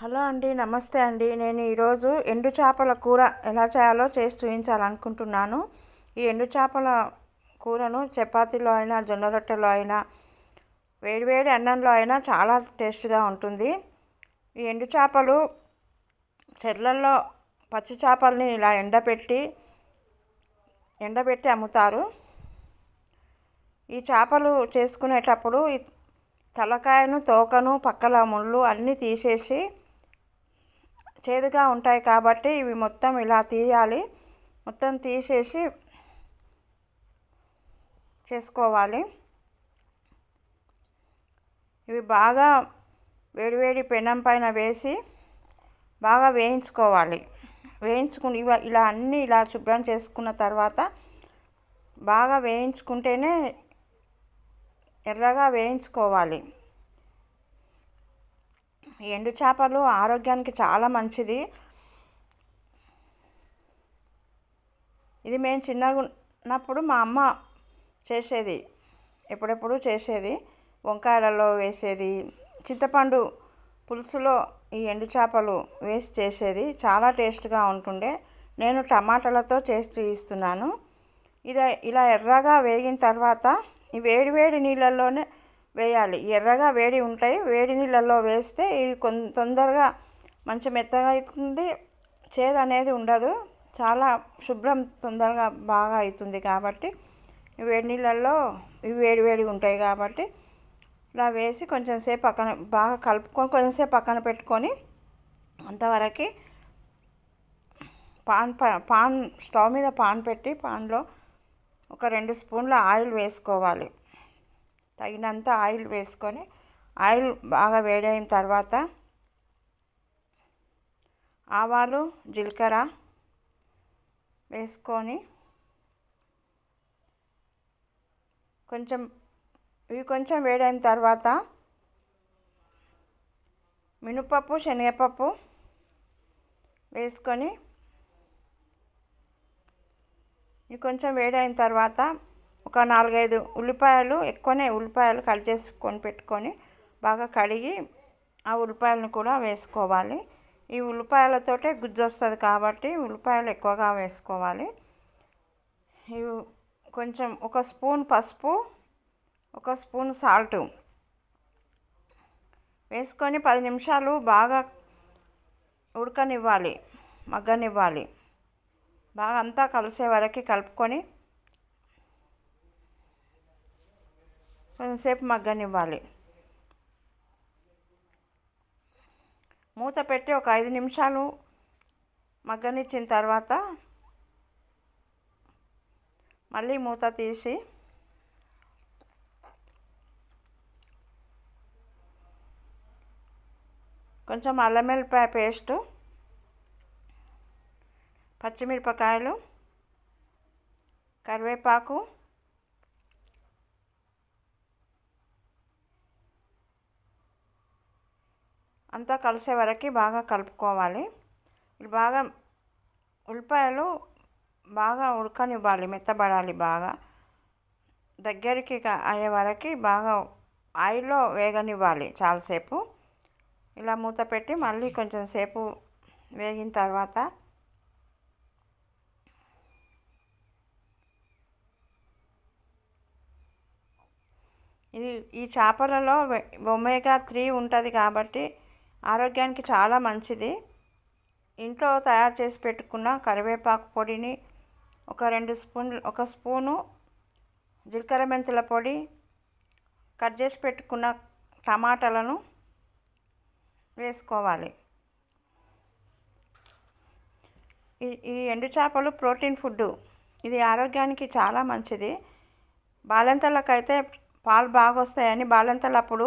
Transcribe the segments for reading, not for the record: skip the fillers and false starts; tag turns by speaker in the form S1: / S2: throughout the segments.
S1: Hello అండి, నమస్తే అండి. నేను ఈరోజు ఎండు చేపల కూర ఎలా చేయాలో చేసి చూపించాలనుకుంటున్నాను. ఈ ఎండు చేపల కూరను చపాతీలో అయినా, జొన్న రొట్టెలో అయినా, వేడివేడి అన్నంలో అయినా చాలా టేస్ట్గా ఉంటుంది. ఈ ఎండు చేపలు చెర్లల్లో పచ్చి చేపల్ని ఇలా ఎండబెట్టి అమ్ముతారు. ఈ చేపలు చేసుకునేటప్పుడు ఈ తలకాయను, తోకను, పక్కల ముళ్ళు అన్నీ తీసేసి, చేదుగా ఉంటాయి కాబట్టి ఇవి మొత్తం ఇలా తీయాలి. మొత్తం తీసేసి చేసుకోవాలి. ఇవి బాగా వేడివేడి పెనం పైన వేసి బాగా వేయించుకోవాలి. వేయించుకుని ఇలా అన్నీ ఇలా శుభ్రం చేసుకున్న తర్వాత బాగా వేయించుకుంటేనే, ఎర్రగా వేయించుకోవాలి. ఎండు చేపలు ఆరోగ్యానికి చాలా మంచిది. ఇది మేము చిన్నగా ఉన్నప్పుడు మా అమ్మ చేసేది, ఎప్పుడెప్పుడు చేసేది. వంకాయలలో వేసేది, చింతపండు పులుసులో ఈ ఎండు చేపలు వేసి చేసేది. చాలా టేస్ట్గా ఉంటుండే. నేను టమాటాలతో చేసి చూపిస్తున్నాను. ఇలా ఎర్రగా వేగిన తర్వాత ఈ వేడి నీళ్ళల్లోనే వేయాలి. ఎర్రగా వేడి ఉంటాయి. వేడి నీళ్ళల్లో వేస్తే ఇవి తొందరగా మంచి మెత్తగా అవుతుంది. చేదు అనేది ఉండదు. చాలా శుభ్రం తొందరగా బాగా అవుతుంది కాబట్టి వేడి నీళ్ళల్లో ఇవి వేడి ఉంటాయి కాబట్టి ఇలా వేసి కొంచెం సేపు బాగా కలుపుకొని కొంచెంసేపు పక్కన పెట్టుకొని, అంతవరకు పాన్ స్టవ్ మీద పాన్ పెట్టి పాన్లో ఒక 2 స్పూన్ల ఆయిల్ వేసుకోవాలి. తగినంత ఆయిల్ వేసుకొని, ఆయిల్ బాగా వేడైన తర్వాత ఆవాలు, జీలకర్ర వేసుకొని కొంచెం వేడైన తర్వాత మినపప్పు, శనగపప్పు వేసుకొని ఇవి కొంచెం వేడైన తర్వాత ఒక 4-5 ఉల్లిపాయలు, ఎక్కువనే ఉల్లిపాయలు కట్ చేసుకొని పెట్టుకొని బాగా కడిగి ఆ ఉల్లిపాయలను కూడా వేసుకోవాలి. ఈ ఉల్లిపాయలతోటే గుజ్జు వస్తుంది కాబట్టి ఉల్లిపాయలు ఎక్కువగా వేసుకోవాలి. ఇవి కొంచెం 1 స్పూన్ పసుపు, 1 స్పూన్ సాల్ట్ వేసుకొని 10 నిమిషాలు బాగా ఉడకనివ్వాలి, మగ్గనివ్వాలి. బాగా అంతా కలిసే వరకు కలుపుకొని కొంచెంసేపు మగ్గనివ్వాలి. మూత పెట్టి ఒక 5 నిమిషాలు మగ్గనిచ్చిన తర్వాత మళ్ళీ మూత తీసి కొంచెం అల్లం వెల్లిపాయ పేస్టు, పచ్చిమిరపకాయలు, కరివేపాకు, అంతా కలిసే వరకు బాగా కలుపుకోవాలి. ఇది బాగా ఉల్లిపాయలు బాగా ఉడకనివ్వాలి, మెత్తబడాలి. బాగా దగ్గరికి అయ్యే వరకు బాగా ఆయిల్లో వేగనివ్వాలి చాలాసేపు. ఇలా మూత పెట్టి మళ్ళీ కొంచెం సేపు వేగిన తర్వాత ఈ చేపలలో ఒమేగా 3 ఉంటుంది కాబట్టి ఆరోగ్యానికి చాలా మంచిది. ఇంట్లో తయారు చేసి పెట్టుకున్న కరివేపాకు పొడిని ఒక 2 స్పూన్లు, 1 స్పూను జీలకర్ర మెంతుల పొడి, కట్ చేసి పెట్టుకున్న టమాటాలను వేసుకోవాలి. ఈ ఎండు చేపలు ప్రోటీన్ ఫుడ్. ఇది ఆరోగ్యానికి చాలా మంచిది. బాలింతలకైతే పాలు బాగా వస్తాయని బాలింతలప్పుడు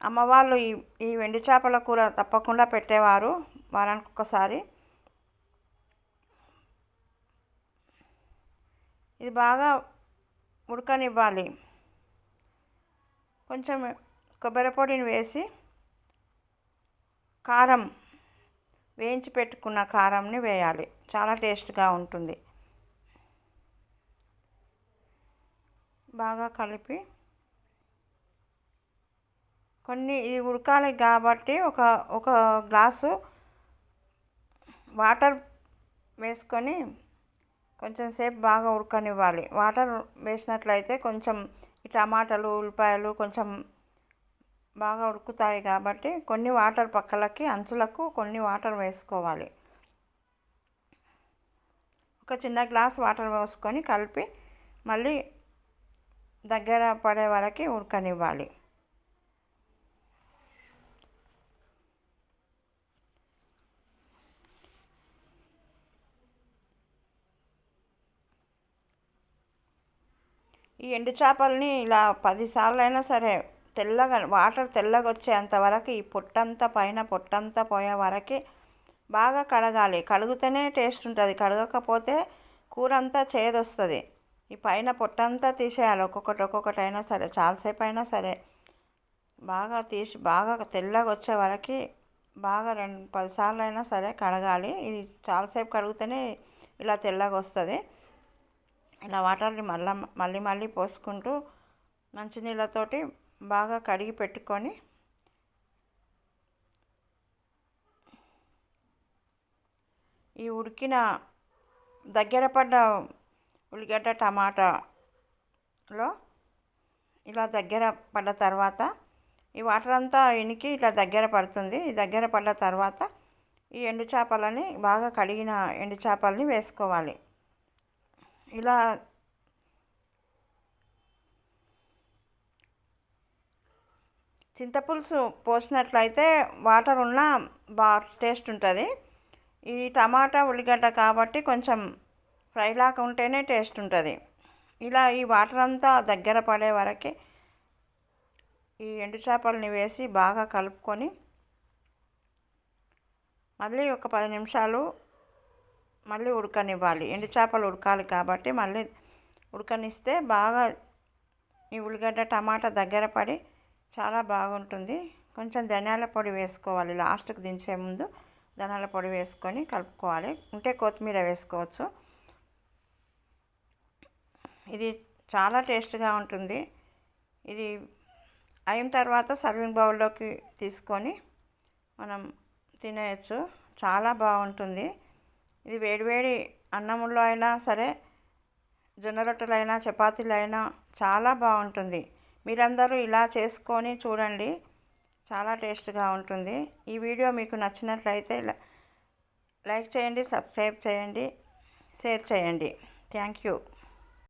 S1: అమ్మవాళ్ళు ఈ ఎండు చేపల కూర తప్పకుండా పెట్టేవారు వారానికి ఒకసారి. ఇది బాగా ఉడకనివ్వాలి. కొంచెం కొబ్బరి పొడిని వేసి కారం, వేయించి పెట్టుకున్న కారంని వేయాలి. చాలా టేస్ట్గా ఉంటుంది. బాగా కలిపి కొన్ని ఇది ఉడకాలి కాబట్టి ఒక ఒక గ్లాసు వాటర్ వేసుకొని కొంచెం సేపు బాగా ఉడకనివ్వాలి. వాటర్ వేసినట్లయితే కొంచెం ఈ టమాటాలు ఉల్లిపాయలు కొంచెం బాగా ఉడుకుతాయి కాబట్టి కొన్ని వాటర్ పక్కలకి అంచులకు కొన్ని వాటర్ వేసుకోవాలి. ఒక చిన్న గ్లాస్ వాటర్ పోసుకొని కలిపి మళ్ళీ దగ్గర పడే వరకు ఉడకనివ్వాలి. ఈ ఎండు చేపల్ని ఇలా 10 సార్లు అయినా సరే తెల్లగా వాటర్ తెల్లగా వచ్చేంతవరకు ఈ పొట్టంతా పైన పొట్టంతా పోయే వరకు బాగా కడగాలి. కడిగితేనే టేస్ట్ ఉంటుంది, కడగకపోతే కూర అంతా చేదొస్తుంది. ఈ పైన పొట్టంతా తీసేయాలి. ఒక్కొక్కటి అయినా సరే చాలాసేపు అయినా సరే బాగా తీసి బాగా తెల్లగా వచ్చే వరకు బాగా 10 సార్లు అయినా సరే కడగాలి. ఇది చాలాసేపు కడిగితేనే ఇలా తెల్లగా వస్తుంది. ఇలా వాటర్ని మళ్ళీ పోసుకుంటూ మంచినీళ్ళతోటి బాగా కడిగి పెట్టుకొని ఈ ఉడికిన దగ్గర పడ్డ ఉల్లిగడ్డ టమాటాలో ఇలా దగ్గర పడ్డ తర్వాత ఈ వాటర్ అంతా ఇనికి ఇట్లా దగ్గర పడుతుంది. ఈ దగ్గర పడ్డ తర్వాత ఈ ఎండు చేపలని బాగా కడిగిన ఎండు చేపలని వేసుకోవాలి. ఇలా చింతపులుసు పోసినట్లయితే వాటర్ ఉన్న టేస్ట్ ఉంటుంది. ఈ టమాటా ఉల్లిగడ్డ కాబట్టి కొంచెం ఫ్రైలాగా ఉంటేనే టేస్ట్ ఉంటుంది. ఇలా ఈ వాటర్ అంతా దగ్గర పడే వరకు ఈ ఎండు చేపలని వేసి బాగా కలుపుకొని మళ్ళీ ఒక 10 నిమిషాలు మళ్ళీ ఉడకనివ్వాలి. ఎండు చేపలు ఉడకాలి కాబట్టి మళ్ళీ ఉడకనిస్తే బాగా ఈ ఉల్లిగడ్డ టమాటా దగ్గర పడి చాలా బాగుంటుంది. కొంచెం ధనియాల పొడి వేసుకోవాలి. లాస్ట్కి దించే ముందు ధనియాల పొడి వేసుకొని కలుపుకోవాలి. ఉంటే కొత్తిమీర వేసుకోవచ్చు. ఇది చాలా టేస్ట్గా ఉంటుంది. ఇది అయిన తర్వాత సర్వింగ్ బౌల్లోకి తీసుకొని మనం తినేయచ్చు. చాలా బాగుంటుంది. ఇది వేడివేడి అన్నంలో అయినా సరే, జొన్న రొట్టెలైనా చపాతీలైనా చాలా బాగుంటుంది. మీరందరూ ఇలా చేసుకొని చూడండి, చాలా టేస్ట్గా ఉంటుంది. ఈ వీడియో మీకు నచ్చినట్లయితే లైక్ చేయండి, సబ్స్క్రైబ్ చేయండి, షేర్ చేయండి. Thank you.